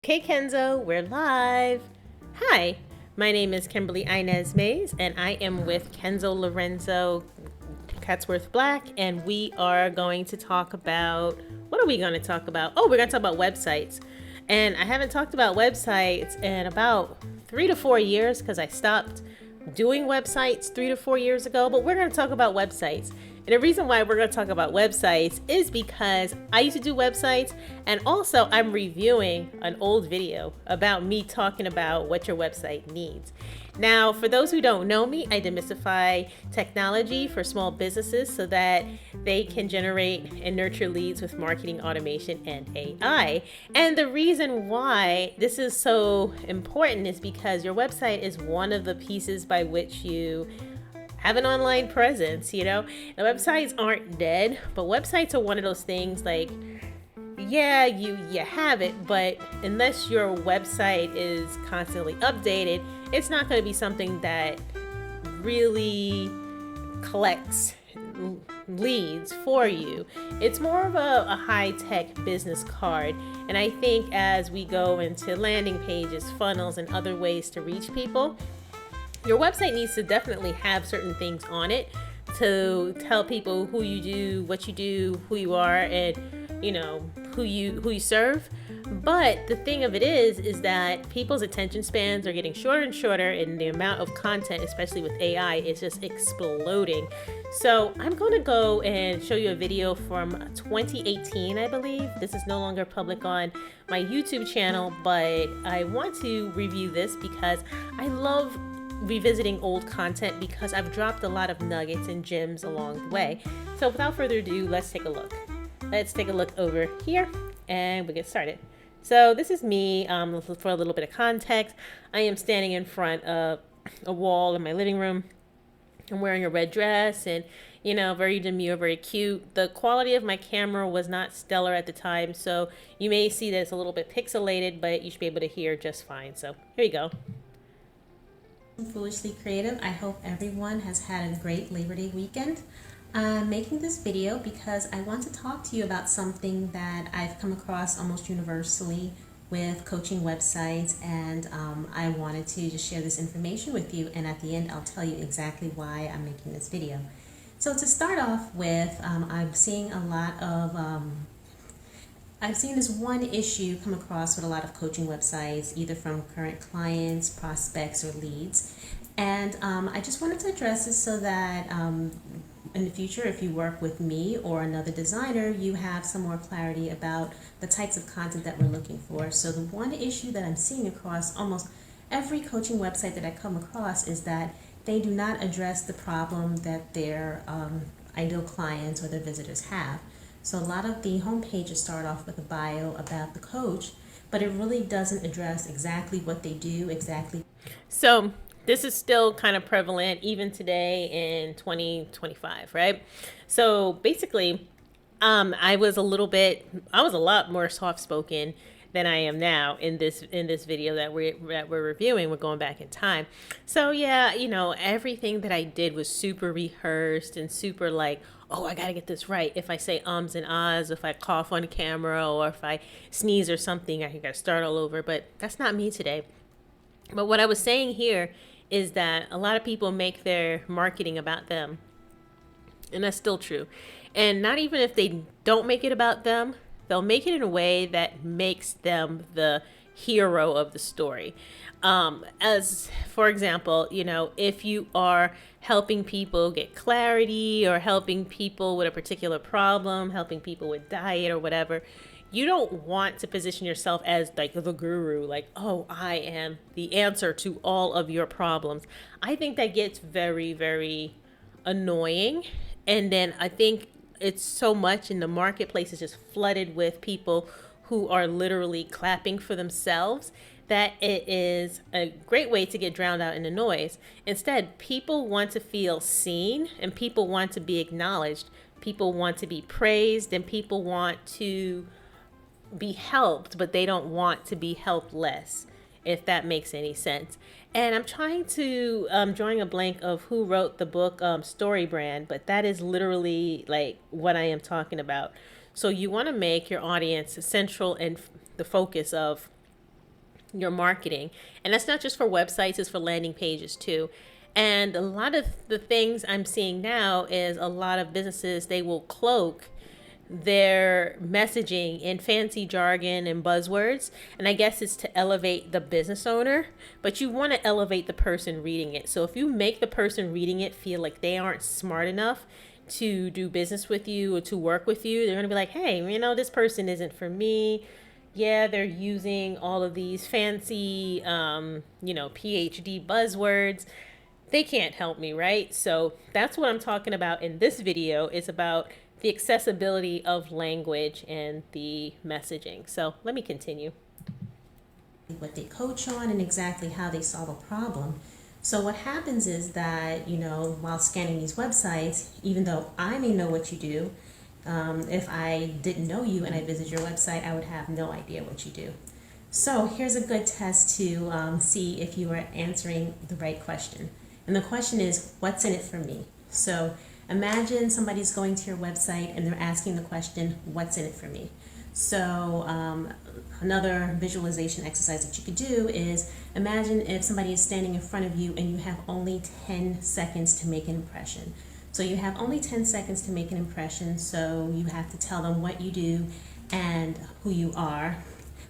Okay, Kenzo, we're live. Hi, my name is Kimberly Inez Mays, and I am with Kenzo Lorenzo Catsworth Black, and we are going to talk about what are we going to talk about? Oh, we're going to talk about websites. And I haven't talked about websites in about 3 to 4 years because I stopped doing websites 3 to 4 years ago, but we're going to talk about websites. And the reason why we're going to talk about websites is because I used to do websites, and also I'm reviewing an old video about me talking about what your website needs. Now, for those who don't know me, I demystify technology for small businesses so that they can generate and nurture leads with marketing automation and AI. And the reason why this is so important is because your website is one of the pieces by which you have an online presence. The websites aren't dead, but websites are one of those things like, yeah, you have it, but unless your website is constantly updated, it's not going to be something that really collects leads for you. It's more of a high-tech business card. And I think as we go into landing pages, funnels, and other ways to reach people, your website needs to definitely have certain things on it to tell people who you do, what you do, who you are, and who you serve. But the thing of it is that people's attention spans are getting shorter and shorter, and the amount of content, especially with AI, is just exploding. So I'm going to go and show you a video from 2018, I believe. This is no longer public on my YouTube channel, but I want to review this because I love revisiting old content because I've dropped a lot of nuggets and gems along the way. So without further ado, let's take a look. Let's take a look over here and we'll get started. So this is me. For a little bit of context, I am standing in front of a wall in my living room. I'm wearing a red dress and, very demure, very cute. The quality of my camera was not stellar at the time, so you may see that it's a little bit pixelated, but you should be able to hear just fine. So here you go. Foolishly Creative. I hope everyone has had a great Labor Day weekend. I'm making this video because I want to talk to you about something that I've come across almost universally with coaching websites, and I wanted to just share this information with you, and at the end I'll tell you exactly why I'm making this video. So to start off with, I'm seeing a lot of I've seen this one issue come across with a lot of coaching websites, either from current clients, prospects, or leads. And I just wanted to address this so that in the future, if you work with me or another designer, you have some more clarity about the types of content that we're looking for. So the one issue that I'm seeing across almost every coaching website that I come across is that they do not address the problem that their ideal clients or their visitors have. So a lot of the home pages start off with a bio about the coach, but it really doesn't address exactly what they do exactly. So this is still kind of prevalent even today in 2025, right? So basically, I was a lot more soft-spoken than I am now in this video that we're reviewing. We're going back in time. So yeah, everything that I did was super rehearsed and super like, oh, I gotta get this right. If I say ums and ahs, if I cough on camera, or if I sneeze or something, I gotta start all over. But that's not me today. But what I was saying here is that a lot of people make their marketing about them. And that's still true. And not even if they don't make it about them, they'll make it in a way that makes them the hero of the story. As for example, if you are helping people get clarity or helping people with a particular problem, helping people with diet or whatever, you don't want to position yourself as like the guru, like, oh, I am the answer to all of your problems. I think that gets very, very annoying. And then I think it's so much in the marketplace is just flooded with people who are literally clapping for themselves that it is a great way to get drowned out in the noise. Instead, people want to feel seen and people want to be acknowledged. People want to be praised and people want to be helped, but they don't want to be helpless, if that makes any sense. And I'm trying to drawing a blank of who wrote the book Story Brand, but that is literally like what I am talking about. So you want to make your audience central and the focus of your marketing. And that's not just for websites, it's for landing pages too. And a lot of the things I'm seeing now is a lot of businesses, they will cloak their messaging in fancy jargon and buzzwords. And I guess it's to elevate the business owner, but you want to elevate the person reading it. So if you make the person reading it feel like they aren't smart enough to do business with you or to work with you, they're going to be like, hey, this person isn't for me. Yeah, they're using all of these fancy, PhD buzzwords. They can't help me, right? So that's what I'm talking about in this video. Is about the accessibility of language and the messaging. So let me continue. What they coach on and exactly how they solve a problem. So what happens is that, while scanning these websites, even though I may know what you do, if I didn't know you and I visit your website, I would have no idea what you do. So here's a good test to see if you are answering the right question. And the question is, what's in it for me? So imagine somebody's going to your website and they're asking the question, what's in it for me? So another visualization exercise that you could do is imagine if somebody is standing in front of you and you have only 10 seconds to make an impression. So you have only 10 seconds to make an impression, so you have to tell them what you do and who you are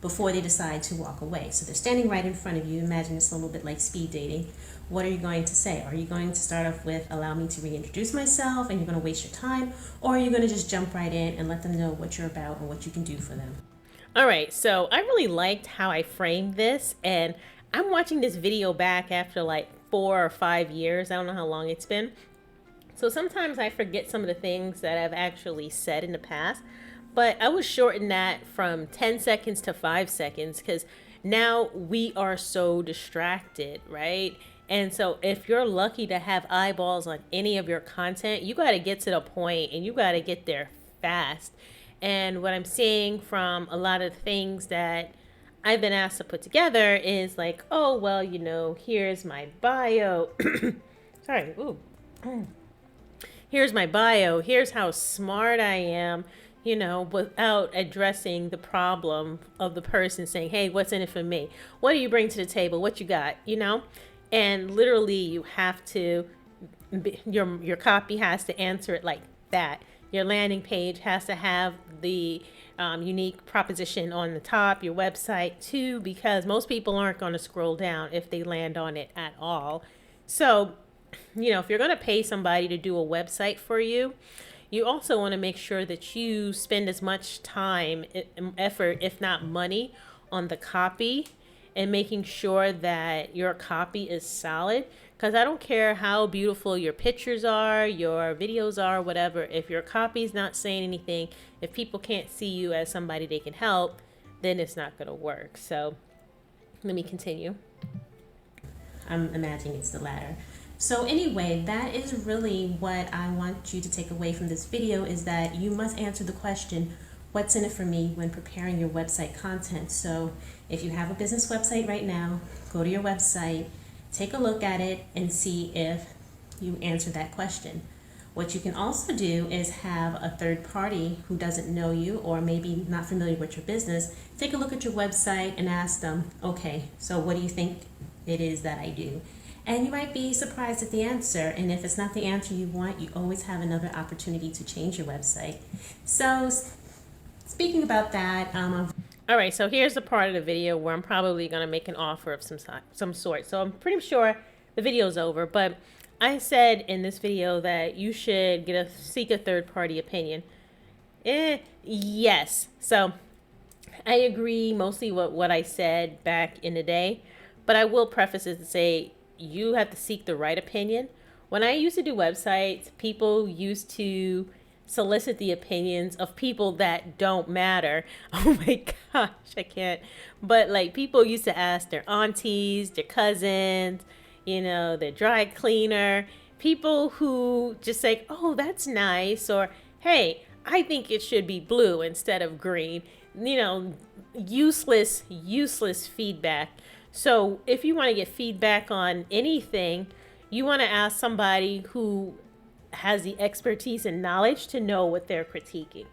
before they decide to walk away. So they're standing right in front of you. Imagine it's a little bit like speed dating. What are you going to say? Are you going to start off with, allow me to reintroduce myself, and you're going to waste your time? Or are you going to just jump right in and let them know what you're about and what you can do for them? All right, so I really liked how I framed this, and I'm watching this video back after like 4 or 5 years. I don't know how long it's been. So sometimes I forget some of the things that I've actually said in the past, but I would shorten that from 10 seconds to 5 seconds because now we are so distracted, right? And so if you're lucky to have eyeballs on any of your content, you got to get to the point and you got to get there fast. And what I'm seeing from a lot of things that I've been asked to put together is like, oh, well, here's my bio. Sorry. Ooh. Here's my bio. Here's how smart I am, without addressing the problem of the person saying, hey, what's in it for me? What do you bring to the table? What you got, And literally you have to, your copy has to answer it like that. Your landing page has to have the unique proposition on the top, your website too, because most people aren't going to scroll down if they land on it at all. So, if you're going to pay somebody to do a website for you, you also want to make sure that you spend as much time and effort, if not money, on the copy and making sure that your copy is solid. Because I don't care how beautiful your pictures are, your videos are, whatever. If your copy is not saying anything, if people can't see you as somebody they can help, then it's not going to work. So let me continue. I'm imagining it's the latter. So anyway, that is really what I want you to take away from this video, is that you must answer the question, what's in it for me, when preparing your website content. So if you have a business website right now, go to your website, take a look at it and see if you answer that question. What you can also do is have a third party who doesn't know you or maybe not familiar with your business, take a look at your website and ask them, okay, so what do you think it is that I do? And you might be surprised at the answer. And if it's not the answer you want, you always have another opportunity to change your website. So speaking about that, all right, so here's the part of the video where I'm probably going to make an offer of some sort. So I'm pretty sure the video's over, but I said in this video that you should seek a third-party opinion. Yes. So I agree mostly with what I said back in the day, but I will preface it to say you have to seek the right opinion. When I used to do websites, people used to solicit the opinions of people that don't matter. Oh my gosh, I can't. But like people used to ask their aunties, their cousins, their dry cleaner, people who just say, oh, that's nice, or hey, I think it should be blue instead of green. Useless feedback. So if you want to get feedback on anything, you want to ask somebody who has the expertise and knowledge to know what they're critiquing.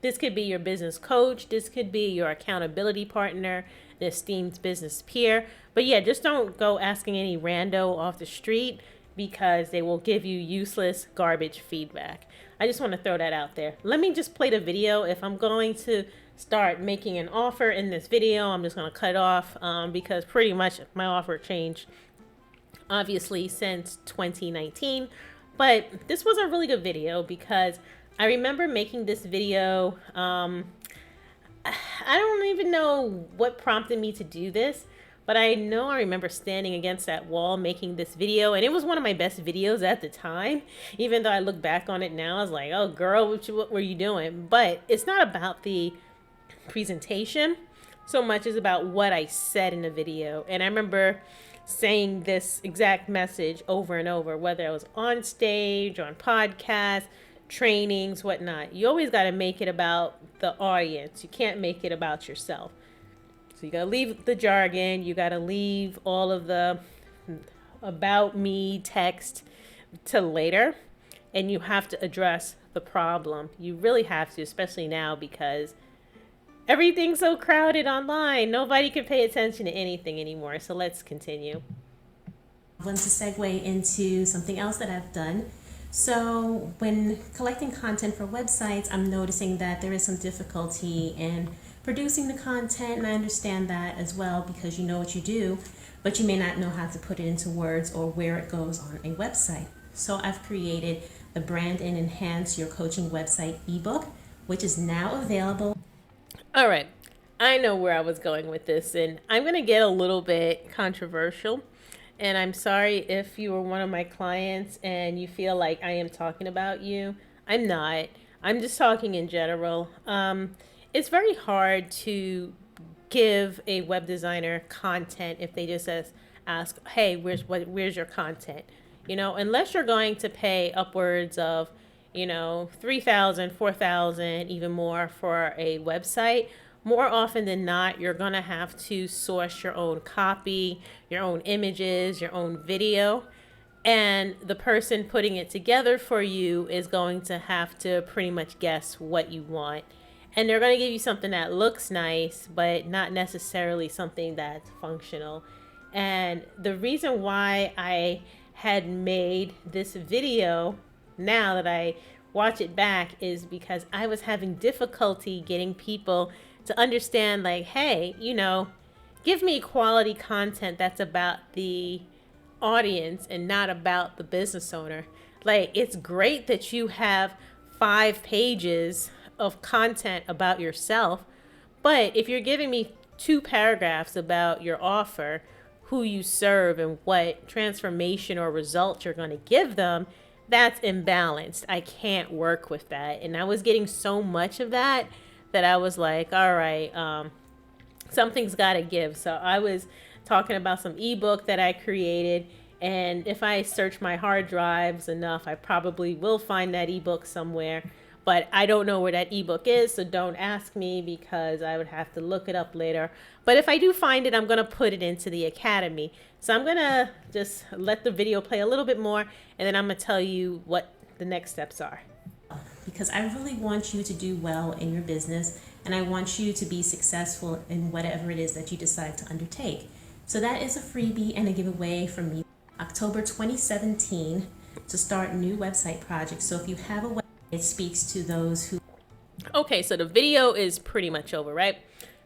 This could be your business coach. This could be your accountability partner, the esteemed business peer. But yeah, just don't go asking any rando off the street because they will give you useless garbage feedback. I just want to throw that out there. Let me just play the video. If I'm going to start making an offer in this video, I'm just going to cut off because pretty much my offer changed obviously since 2019. But this was a really good video because I remember making this video. I don't even know what prompted me to do this, but I know I remember standing against that wall making this video, and it was one of my best videos at the time. Even though I look back on it now, I was like, oh girl, what were you doing? But it's not about the presentation so much as about what I said in the video. And I remember saying this exact message over and over, whether I was on stage, on podcasts, trainings, whatnot. You always got to make it about the audience. You can't make it about yourself. So you got to leave the jargon. You got to leave all of the about me text to later. And you have to address the problem. You really have to, especially now because everything's so crowded online. Nobody can pay attention to anything anymore. So let's continue. I want to segue into something else that I've done. So when collecting content for websites, I'm noticing that there is some difficulty in producing the content, and I understand that as well because you know what you do, but you may not know how to put it into words or where it goes on a website. So I've created the Brand and Enhance Your Coaching Website ebook, which is now available. All right, I know where I was going with this, and I'm going to get a little bit controversial. And I'm sorry if you were one of my clients and you feel like I am talking about you. I'm not. I'm just talking in general. It's very hard to give a web designer content if they just ask, hey, where's your content? You know, unless you're going to pay upwards of, you know, $3,000, $4,000, even more for a website. More often than not, you're going to have to source your own copy, your own images, your own video, and the person putting it together for you is going to have to pretty much guess what you want. And they're going to give you something that looks nice, but not necessarily something that's functional. And the reason why I had made this video, now that I watch it back, is because I was having difficulty getting people to understand, like, hey, you know, give me quality content that's about the audience and not about the business owner. Like, it's great that you have 5 pages of content about yourself, but if you're giving me 2 paragraphs about your offer, who you serve, and what transformation or results you're going to give them, that's imbalanced. I can't work with that. And I was getting so much of that I was like, all right, something's got to give. So I was talking about some ebook that I created, and if I search my hard drives enough, I probably will find that ebook somewhere. But I don't know where that ebook is, so don't ask me because I would have to look it up later. But if I do find it, I'm going to put it into the academy. So I'm going to just let the video play a little bit more, and then I'm going to tell you what the next steps are. Because I really want you to do well in your business, and I want you to be successful in whatever it is that you decide to undertake. So that is a freebie and a giveaway from me. October 2017 to start new website projects. So if you have a website, it speaks to those who... Okay, so the video is pretty much over, right?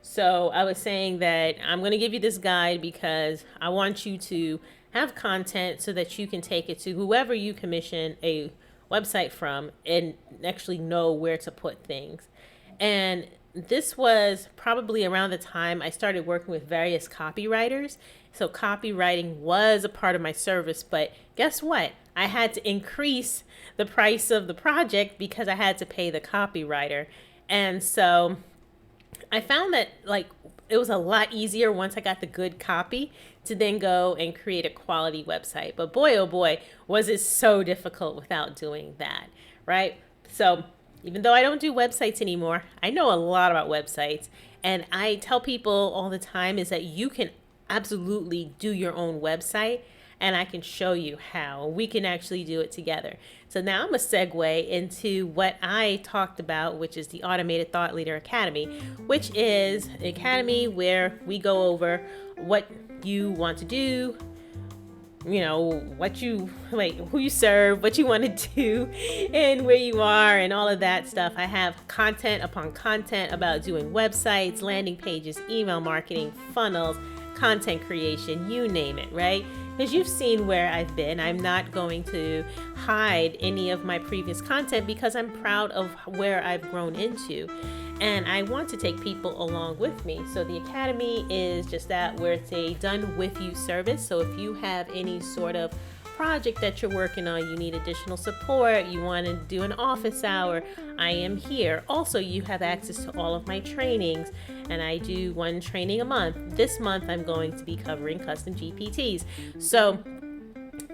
So I was saying that I'm going to give you this guide because I want you to have content so that you can take it to whoever you commission a website from and actually know where to put things. And this was probably around the time I started working with various copywriters. So copywriting was a part of my service, but guess what? I had to increase the price of the project because I had to pay the copywriter. And so I found that, like, it was a lot easier once I got the good copy to then go and create a quality website. But boy, oh boy, was it so difficult without doing that, right? So even though I don't do websites anymore, I know a lot about websites. And I tell people all the time is that you can absolutely do your own website. and I can show you how we can actually do it together. So now I'm going to segue into what I talked about, which is the Automated Thought Leader Academy, which is an academy where we go over what you want to do, you know, who you serve, what you want to do, and where you are, and all of that stuff. I have content upon content about doing websites, landing pages, email marketing, funnels, content creation, you name it, right? Because you've seen where I've been. I'm not going to hide any of my previous content because I'm proud of where I've grown into. And I want to take people along with me. So the Academy is just that, where it's a done with you service. So if you have any sort of project that you're working on, you need additional support, you want to do an office hour, I am here. Also, you have access to all of my trainings, and I do one training a month. This month I'm going to be covering custom GPTs. So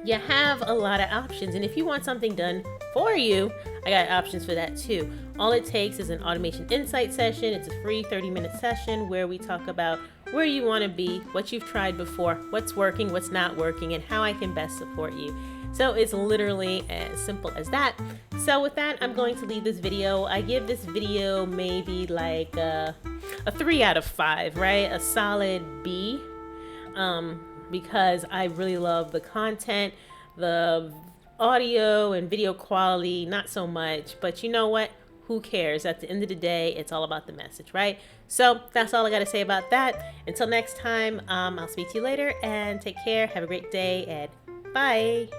you have a lot of options, and if you want something done for you, I got options for that too. All it takes is an automation insight session. It's a free 30-minute session where we talk about where you want to be, what you've tried before, what's working, what's not working, and how I can best support you. So it's literally as simple as that. So with that, I'm going to leave this video. I give this video maybe like a 3 out of 5, right? A solid B, because I really love the content, the audio and video quality, not so much, but you know what? Who cares? At the end of the day, it's all about the message, right? So that's all I got to say about that. Until next time, I'll speak to you later, and take care. Have a great day, and bye.